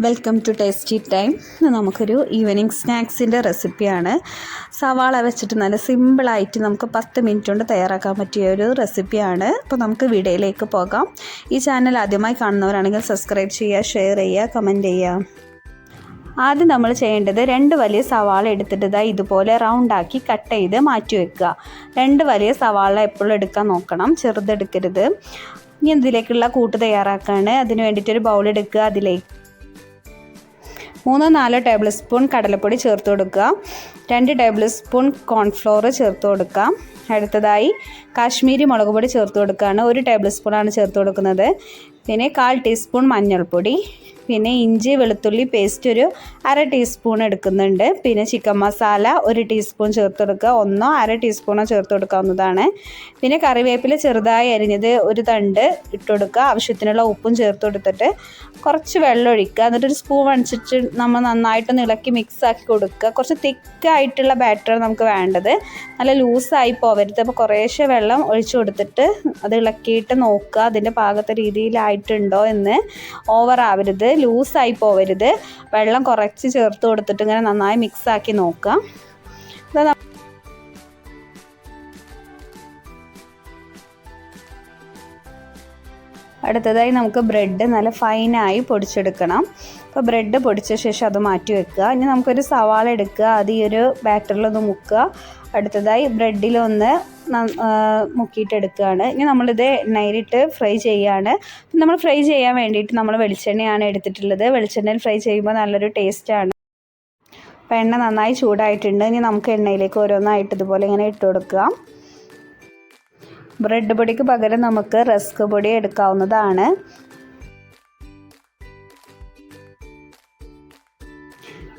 Welcome to tasty time. നമുക്കൊരു evening സ്നാക്സിൻ്റെ റെസിപ്പിയാണ്. സവാള വെച്ചിട്ട് നല്ല സിമ്പിളായിട്ട് നമുക്ക് 10 മിനിറ്റ് കൊണ്ട് തയ്യാറാക്കാൻ പറ്റിയ ഒരു റെസിപ്പിയാണ്. അപ്പോൾ നമുക്ക് വീഡിയോയിലേക്ക് പോകാം. ഈ ചാനൽ ആദ്യമായി കാണുന്നവരാണെങ്കിൽ സബ്സ്ക്രൈബ് ചെയ്യുക, ഷെയർ ചെയ്യുക, കമൻറ്റ് ചെയ്യുക. ആദ്യം നമ്മൾ ചെയ്യേണ്ടത് 2 വലിയ സവാള എടുത്തിട്ട് ഇതുപോലെ റൗണ്ടാക്കി കട്ട് ചെയ്ത് മാറ്റി വെക്കുക. 2 വലിയ സവാള എപ്പോഴും എടുക്കാൻ നോക്കണം, ചെറുതെടുക്കരുത്. ഇനി ഇതിലേക്കുള്ള കൂട്ട് തയ്യാറാക്കുകയാണ്. അതിന് വേണ്ടിയിട്ടൊരു ബൗൾ എടുക്കുക. അതിലേക്ക് 3-4 ടേബിൾ സ്പൂൺ കടലപ്പൊടി ചേർത്ത് കൊടുക്കുക. 2 ടേബിൾ സ്പൂൺ കോൺഫ്ലോർ ചേർത്ത് കൊടുക്കുക. അടുത്തതായി കാശ്മീരി മുളക് പൊടി ചേർത്ത് കൊടുക്കുകയാണ്. 1 ടേബിൾ സ്പൂണാണ് ചേർത്ത് കൊടുക്കുന്നത്. പിന്നെ 1/4 ടീസ്പൂൺ മഞ്ഞൾപ്പൊടി, പിന്നെ ഇഞ്ചി വെളുത്തുള്ളി പേസ്റ്റ് ഒരു 1/2 ടീസ്പൂൺ എടുക്കുന്നുണ്ട്. പിന്നെ ചിക്കൻ മസാല 1 ടീസ്പൂൺ ചേർത്ത് കൊടുക്കുക. 1-1/2 ടീസ്പൂണോ ചേർത്ത് കൊടുക്കാവുന്നതാണ്. പിന്നെ കറിവേപ്പില ചെറുതായി അരിഞ്ഞത് 1 തണ്ട് ഇട്ട് കൊടുക്കുക. ആവശ്യത്തിനുള്ള ഉപ്പും ചേർത്ത് കൊടുത്തിട്ട് കുറച്ച് വെള്ളം ഒഴിക്കുക. എന്നിട്ടൊരു സ്പൂൺ അടിച്ചിട്ട് നമ്മൾ നന്നായിട്ടൊന്ന് ഇളക്കി മിക്സാക്കി കൊടുക്കുക. കുറച്ച് തിക്കായിട്ടുള്ള ബാറ്റർ നമുക്ക് വേണ്ടത്, നല്ല ലൂസായി പോവരുത്. അപ്പോൾ കുറേശ്ശെ വെള്ളം ഒഴിച്ചു കൊടുത്തിട്ട് അത് ഇളക്കിയിട്ട് നോക്കുക അതിൻ്റെ പാകത്തെ രീതിയിലായിട്ടുണ്ടോ എന്ന്. ഓവർ ആവരുത്, ലൂസായി പോവരുത്. വെള്ളം കുറച്ച് ചേർത്ത് കൊടുത്തിട്ട് ഇങ്ങനെ നന്നായി മിക്സാക്കി നോക്കുക. അടുത്തതായി നമുക്ക് ബ്രെഡ് നല്ല ഫൈനായി പൊടിച്ചെടുക്കണം. അപ്പോൾ ബ്രെഡ് പൊടിച്ച ശേഷം അത് മാറ്റി വെക്കുക. ഇനി നമുക്കൊരു സവാള എടുക്കുക, അത് ഈ ഒരു ബാറ്ററിലൊന്ന് മുക്കുക. അടുത്തതായി ബ്രെഡിലൊന്ന് മുക്കിയിട്ടെടുക്കുകയാണ്. ഇനി നമ്മളിത് എണ്ണയിലിട്ട് ഫ്രൈ ചെയ്യുകയാണ്. നമ്മൾ ഫ്രൈ ചെയ്യാൻ വേണ്ടിയിട്ട് നമ്മൾ വെളിച്ചെണ്ണയാണ് എടുത്തിട്ടുള്ളത്. വെളിച്ചെണ്ണയിൽ ഫ്രൈ ചെയ്യുമ്പോൾ നല്ലൊരു ടേസ്റ്റാണ്. അപ്പോൾ എണ്ണ നന്നായി ചൂടായിട്ടുണ്ട്. ഇനി നമുക്ക് എണ്ണയിലേക്ക് ഓരോന്നായിട്ട് ഇതുപോലെ ഇങ്ങനെ ഇട്ട് കൊടുക്കുക. ബ്രെഡ് പൊടിക്ക് പകരം നമുക്ക് റസ്ക് പൊടി എടുക്കാവുന്നതാണ്.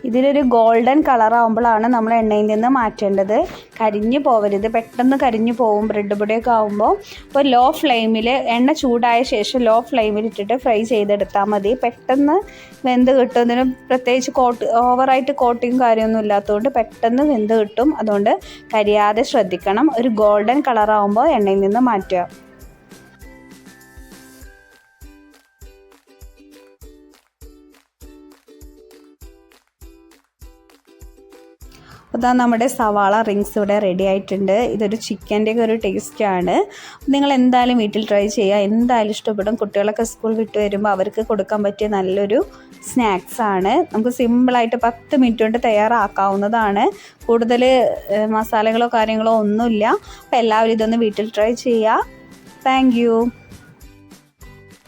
ഇതിലൊരു ഗോൾഡൻ കളർ ആകുമ്പോഴാണ് നമ്മൾ എണ്ണയിൽ നിന്ന് മാറ്റേണ്ടത്. കരിഞ്ഞു പോവരുത്, പെട്ടെന്ന് കരിഞ്ഞു പോവും ബ്രെഡ് പൊടിയൊക്കെ ആകുമ്പോൾ. അപ്പോൾ ലോ ഫ്ലെയിമിൽ, എണ്ണ ചൂടായ ശേഷം ലോ ഫ്ലെയിമിൽ ഇട്ടിട്ട് ഫ്രൈ ചെയ്തെടുത്താൽ മതി. പെട്ടെന്ന് വെന്ത് കിട്ടും. ഇതിന് പ്രത്യേകിച്ച് ഓവറായിട്ട് കോട്ടിങ് കാര്യമൊന്നും ഇല്ലാത്തതുകൊണ്ട് പെട്ടെന്ന് വെന്ത് കിട്ടും. അതുകൊണ്ട് കരിയാതെ ശ്രദ്ധിക്കണം. ഒരു ഗോൾഡൻ കളർ ആകുമ്പോൾ എണ്ണയിൽ നിന്ന് മാറ്റുക. അപ്പോൾ നമ്മുടെ സവാള റിങ്സ് ഇവിടെ റെഡി ആയിട്ടുണ്ട്. ഇതൊരു ചിക്കൻ്റെയൊക്കെ ഒരു ടേസ്റ്റാണ്. നിങ്ങൾ എന്തായാലും വീട്ടിൽ ട്രൈ ചെയ്യുക, എന്തായാലും ഇഷ്ടപ്പെടും. കുട്ടികളൊക്കെ സ്കൂൾ വിട്ട് വരുമ്പോൾ അവർക്ക് കൊടുക്കാൻ പറ്റിയ നല്ലൊരു സ്നാക്സാണ്. നമുക്ക് സിമ്പിളായിട്ട് 10 മിനിറ്റ് കൊണ്ട് തയ്യാറാക്കാവുന്നതാണ്. കൂടുതൽ മസാലകളോ കാര്യങ്ങളോ ഒന്നുമില്ല. അപ്പോൾ എല്ലാവരും ഇതൊന്ന് വീട്ടിൽ ട്രൈ ചെയ്യുക. താങ്ക്